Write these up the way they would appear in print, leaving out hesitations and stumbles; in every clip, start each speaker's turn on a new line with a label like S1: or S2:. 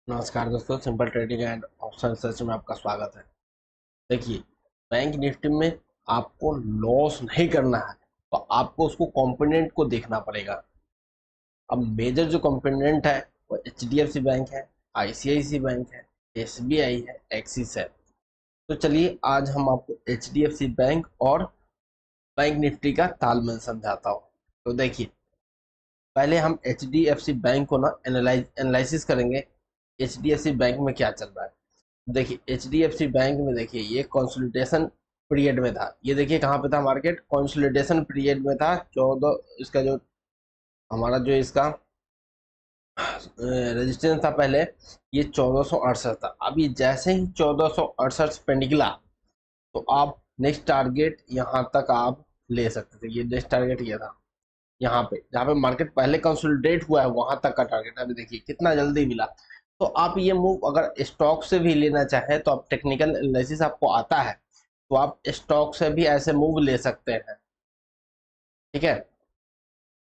S1: नमस्कार दोस्तों, simple trading and option research में आपका स्वागत है। देखिए, बैंक निफ्टी में आपको लॉस नहीं करना है तो आपको उसको कंपोनेंट को देखना पड़ेगा। अब मेजर जो कंपोनेंट है वो एचडीएफसी बैंक है, आईसीआईसी बैंक है, एसबीआई है, एक्सिस है। तो चलिए आज हम आपको एचडीएफसी बैंक और बैंक निफ्टी का तालमेल समझाता हूँ। तो देखिए, पहले हम एचडीएफसी बैंक को ना एनालिसिस करेंगे। एचडीएफसी बैंक में क्या चल रहा है। देखिए, एचडीएफसी बैंक में देखिए ये कंसोलिडेशन पीरियड में था। ये देखिए कहाँ पे था, मार्केट कंसोलिडेशन पीरियड में था। 14 इसका जो हमारा जो इसका रेजिस्टेंस था पहले, ये 1468 था। अब ये जैसे ही 1468 पे निकला तो आप नेक्स्ट टारगेट यहाँ तक आप ले सकते थे। ये नेक्स्ट टारगेट ये था, यहाँ पे जहाँ पे मार्केट पहले कंसोलिडेट हुआ है वहां तक का टारगेट। अभी देखिए कितना जल्दी मिला। तो आप ये मूव अगर स्टॉक से भी लेना चाहें तो आप टेक्निकल एनालिसिस आपको आता है तो आप स्टॉक से भी ऐसे मूव ले सकते हैं। ठीक है,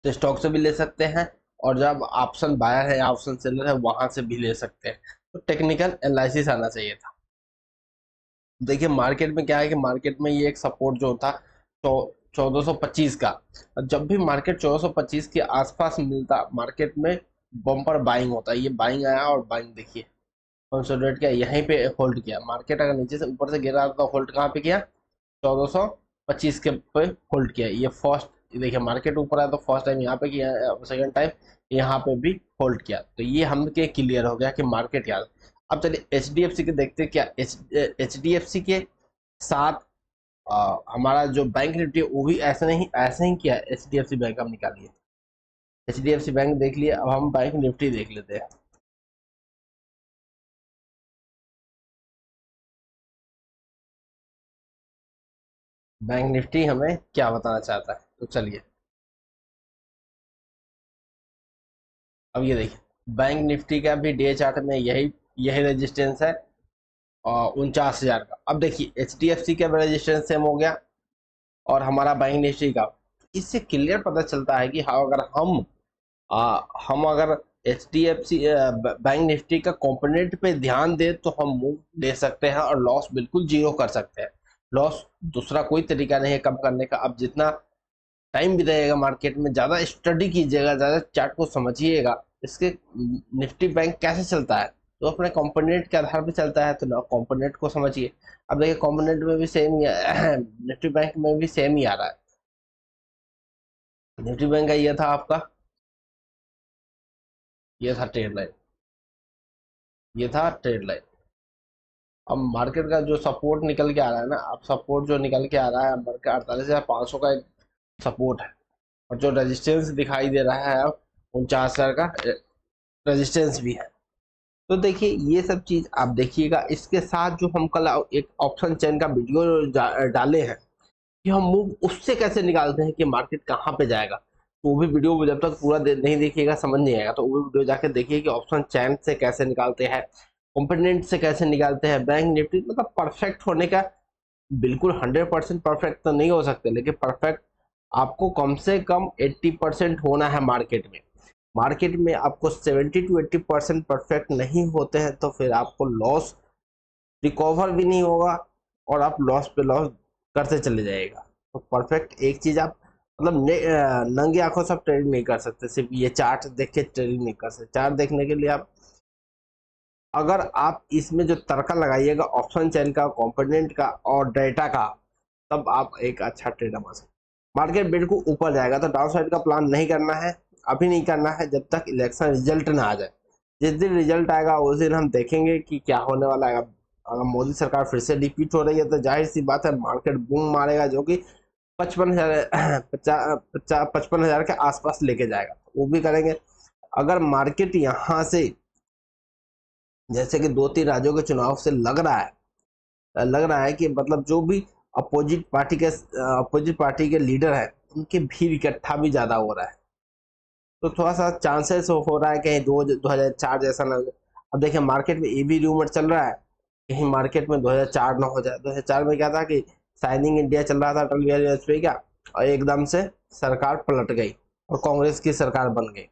S1: तो स्टॉक से भी ले सकते हैं और जब ऑप्शन बायर है या ऑप्शन सेलर है वहां से भी ले सकते हैं। तो टेक्निकल एनालिसिस आना चाहिए था। देखिए मार्केट में क्या है कि मार्केट में ये एक सपोर्ट जो था तो 1425 का। और जब भी मार्केट 1425 के आसपास मिलता मार्केट में बम्पर बाइंग होता है। ये बाइंग आया और बाइंग देखिए कंसोलिडेट किया, यहीं पे होल्ड किया। मार्केट अगर नीचे से ऊपर से गिरा तो होल्ड कहाँ पे किया, 1425 के पे होल्ड किया। ये फर्स्ट देखिए मार्केट ऊपर आया तो फर्स्ट टाइम यहाँ पे किया, सेकंड टाइम यहाँ पे भी होल्ड किया। तो ये हम के क्लियर हो गया कि मार्केट यार। अब चलिए एच डी एफ सी के देखते हैं क्या एच डी एफ सी के साथ हमारा जो बैंक निफ्टी है वो भी ऐसे ही किया। H D F C bank हम निकालिए, H D F C bank देख लिए। अब हम बैंक निफ्टी देख लेते हैं। बैंक निफ्टी हमें क्या बताना चाहता है, तो चलिए अब ये देखिए बैंक निफ्टी का भी डे चार्ट में यही यही रेजिस्टेंस है 49,000 का। अब देखिए एच डी एफ सी का रेजिस्टेंस सेम हो गया और हमारा बैंक निफ्टी का। इससे क्लियर पता चलता है कि हाँ अगर हम अगर H D F C bank Nifty का कंपोनेंट पे ध्यान दे तो हम मूव ले सकते हैं और लॉस बिल्कुल जीरो कर सकते हैं। लॉस दूसरा कोई तरीका नहीं है कम करने का। अब जितना टाइम भी रहेगा मार्केट में, ज़्यादा स्टडी कीजिएगा, ज़्यादा चार्ट को समझिएगा। इसके निफ्टी बैंक कैसे चलता है तो अपने कंपोनेंट के आधार पर चलता है, तो ना कंपोनेंट को समझिए। अब देखिए कंपोनेंट में भी सेम ही निफ्टी बैंक में भी सेम ही आ रहा है। निफ्टी बैंक का ये था आपका, ये था ट्रेड लाइन, ये था ट्रेड लाइन। अब मार्केट का जो सपोर्ट निकल के आ रहा है ना, अब सपोर्ट जो निकल के आ रहा है मार्केट 48,500 का एक सपोर्ट है। और जो रेजिस्टेंस दिखाई दे रहा है अब 49,000 का रेजिस्टेंस भी है। तो देखिए ये सब चीज आप देखिएगा। इसके साथ जो हम कल एक ऑप्शन चेन का वीडियो डाले हैं कि हम मूव उससे कैसे निकालते हैं कि मार्केट कहाँ पे जाएगा, तो वो भी वीडियो जब तक पूरा नहीं देखिएगा समझ नहीं आएगा। तो वो वीडियो जाके देखिए कि ऑप्शन चैन से कैसे निकालते हैं, कंपोनेंट से कैसे निकालते हैं। बैंक निफ्टी मतलब परफेक्ट होने का बिल्कुल 100% परफेक्ट तो नहीं हो सकते, लेकिन परफेक्ट आपको कम से कम 80% होना है। मार्केट में आपको 70 to 80% परफेक्ट नहीं होते हैं तो फिर आपको लॉस रिकवर भी नहीं होगा और आप लॉस पे लॉस करते चले जाएगा। तो परफेक्ट एक चीज आप मतलब नंगी आंखों से आप ट्रेडिंग नहीं कर सकते। सिर्फ ये चार्ट देख के ट्रेडिंग नहीं कर सकते। चार्ट देखने के लिए आप अगर आप इसमें जो तड़का लगाइएगा ऑप्शन चेन का, कंपोनेंट का और डेटा का, तब आप एक अच्छा ट्रेडर बन सकते। मार्केट बिल्कुल ऊपर जाएगा तो डाउन साइड का प्लान नहीं करना है, अभी नहीं करना है जब तक इलेक्शन रिजल्ट ना आ जाए। जिस दिन रिजल्ट आएगा उस दिन हम देखेंगे कि क्या होने वाला है। अगर मोदी सरकार फिर से रिपीट हो रही है तो जाहिर सी बात है मार्केट बूम मारेगा, जो कि 55,000 55,000 के आसपास लेके जाएगा। वो भी करेंगे। अगर मार्केट यहाँ से जैसे कि 2-3 राज्यों के चुनाव से लग रहा है कि मतलब जो भी अपोजिट पार्टी के लीडर हैं उनके भीड़ इकट्ठा भी ज्यादा हो रहा है। तो थोड़ा सा चांसेस हो रहा है कहीं 2004 जैसा ना हो जाए। अब देखिए मार्केट में ये भी रूमर चल रहा है कहीं मार्केट में 2004 ना हो जाए। 2004 में क्या था कि साइनिंग इंडिया चल रहा था अटल बिहारी वाजपेयी का, और एकदम से सरकार पलट गई और कांग्रेस की सरकार बन गई।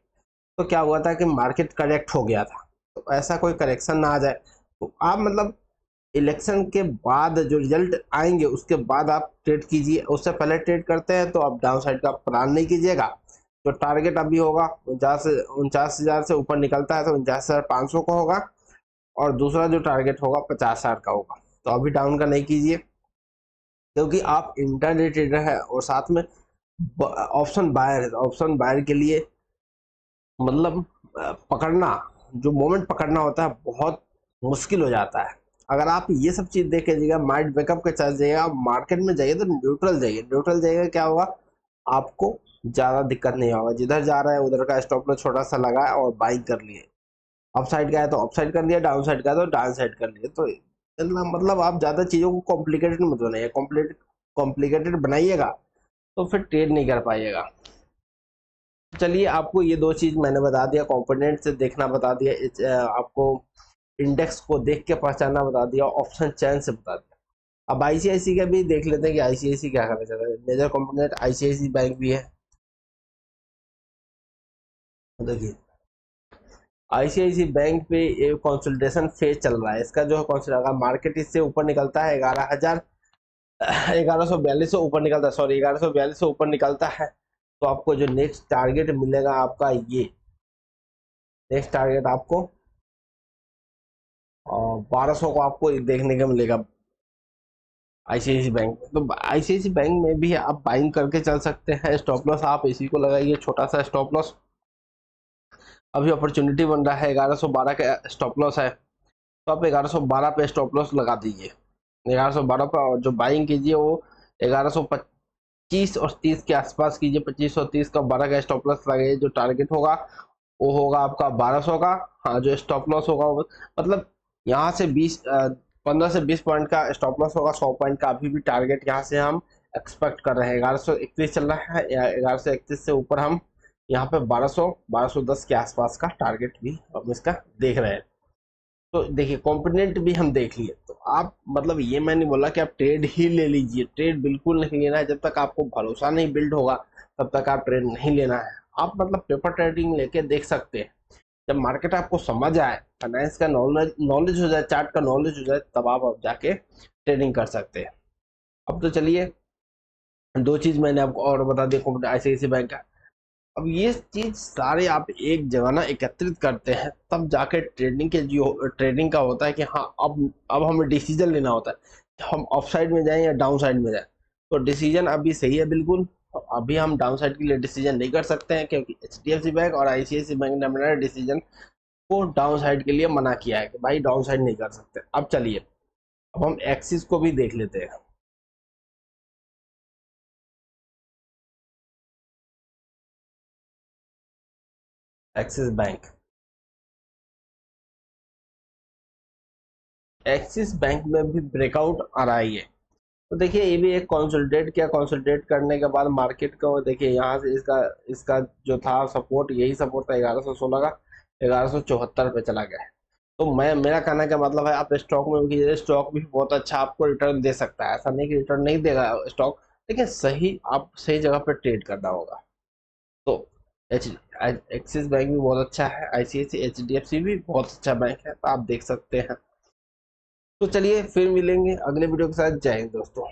S1: तो क्या हुआ था कि मार्केट करेक्ट हो गया था। तो ऐसा कोई करेक्शन ना आ जाए। तो आप मतलब इलेक्शन के बाद जो रिजल्ट आएंगे उसके बाद आप ट्रेड कीजिए। उससे पहले ट्रेड करते हैं तो आप डाउन साइड का प्लान नहीं कीजिएगा। जो टारगेट अभी होगा 49,000 से ऊपर निकलता है तो 49,500 का होगा, और दूसरा जो टारगेट होगा 50,000 का होगा। तो अभी डाउन का नहीं कीजिए, क्योंकि आप इंटरडे ट्रेडर है और साथ में ऑप्शन बायर है। ऑप्शन बायर के लिए मतलब पकड़ना, जो मोमेंट पकड़ना होता है बहुत मुश्किल हो जाता है। अगर आप ये सब चीज देख लीजिएगा, माइंड बैकअप के साथ जाइएगा, मार्केट में जाइए तो न्यूट्रल जाइए। न्यूट्रल जाइएगा क्या होगा, आपको ज्यादा दिक्कत नहीं होगा। जिधर जा रहा है उधर का स्टॉप लॉस छोटा सा लगा है और बाइंग कर लिए। अप साइड का है तो अप साइड कर लिया, डाउन साइड का है तो डाउन साइड कर लिया। तो मतलब आप ज्यादा चीजों को कॉम्प्लिकेटेड मत बनाइए। कॉम्प्लिकेटेड बनाइएगा तो फिर ट्रेड नहीं कर पाइएगा। चलिए, आपको ये दो चीज मैंने बता दिया, कंपोनेंट से देखना बता दिया, आपको इंडेक्स को देख के पहचानना बता दिया, ऑप्शन चैन से बता दिया। अब आईसीआईसी का भी देख लेते हैं कि आईसीआईसी क्या करना चाहता है। मेजर कंपोनेंट आईसीआईसी बैंक भी है। देखिए, आईसीआईसी बैंक पे एक कंसोलिडेशन फेज चल रहा है। इसका जो है मार्केट इससे ऊपर निकलता है 11,42 से ऊपर निकलता है, सॉरी 1142 से ऊपर निकलता है, तो आपको जो नेक्स्ट टारगेट मिलेगा आपका, ये नेक्स्ट टारगेट आपको 1200 को आपको देखने को मिलेगा आईसीआईसी बैंक में। तो आईसीआईसी बैंक में भी आप बाइंग करके चल सकते हैं। स्टॉप लॉस आप इसी को लगाइए, छोटा सा स्टॉप लॉस। अभी अपॉर्चुनिटी बन रहा है 1112 का स्टॉप लॉस है, तो आप 1112 पे स्टॉप लॉस लगा दीजिए। 1112 पर जो बाइंग कीजिए वो 1125 और 30 के आसपास कीजिए। 25 और 30 का 12 का स्टॉप लॉस लगाइए। जो टारगेट होगा वो होगा आपका 1200 का। हाँ, जो स्टॉप लॉस होगा मतलब यहाँ से 15 से 20 पॉइंट का स्टॉप लॉस होगा। 100 पॉइंट का अभी भी टारगेट यहाँ से हम एक्सपेक्ट कर रहे हैं। 1131 चल रहा है, 1131 से ऊपर हम यहाँ पे 1210 के आसपास का टारगेट भी हम इसका देख रहे हैं। तो देखिए, कॉम्पोनेंट भी हम देख लिए। तो आप मतलब ये मैं नहीं बोला कि आप ट्रेड ही ले लीजिए, ट्रेड बिल्कुल नहीं लेना है। जब तक आपको भरोसा नहीं बिल्ड होगा तब तक आप ट्रेड नहीं लेना है। आप मतलब पेपर ट्रेडिंग लेके देख सकते हैं। जब मार्केट आपको समझ आए, फाइनेंस का नॉलेज हो जाए, चार्ट का नॉलेज हो जाए, तब आप अब जाके ट्रेडिंग कर सकते हैं। अब तो चलिए, दो चीज मैंने आपको और बता दिया आईसीआईसी बैंक का। अब ये चीज सारे आप एक जगह ना एकत्रित करते हैं, तब जाके ट्रेडिंग के जो ट्रेडिंग का होता है कि हाँ, अब हमें डिसीजन लेना होता है, हम अप साइड में जाएं या डाउन साइड में जाएं। तो डिसीजन अभी सही है बिल्कुल। तो अभी हम डाउन साइड के लिए डिसीजन नहीं कर सकते हैं, क्योंकि एचडीएफसी बैंक और आईसीआईसी बैंक ने हमारे डिसीजन को डाउन साइड के लिए मना किया है कि भाई डाउन साइड नहीं कर सकते। अब चलिए, अब हम एक्सिस को भी देख लेते हैं। एक्सिस बैंक, एक्सिस बैंक में भी ब्रेकआउट आ रहा है ये। तो देखिए, ये भी एक कंसोलिडेट किया। कंसोलिडेट करने के बाद मार्केट को देखिए, यहाँ से इसका इसका जो था सपोर्ट, यही सपोर्ट था 1116 का, 1174 पे चला गया है। तो मैं, मेरा कहने का मतलब है, आप स्टॉक में कीजिए। स्टॉक भी बहुत अच्छा आपको रिटर्न दे सकता है, ऐसा नहीं कि रिटर्न नहीं देगा स्टॉक, लेकिन सही, आप सही जगह पर ट्रेड करना होगा। तो एच एक्सिस बैंक भी बहुत अच्छा है, आईसीआईसी एचडीएफसी भी बहुत अच्छा बैंक है, तो आप देख सकते हैं। तो चलिए, फिर मिलेंगे अगले वीडियो के साथ। जय हिंद दोस्तों।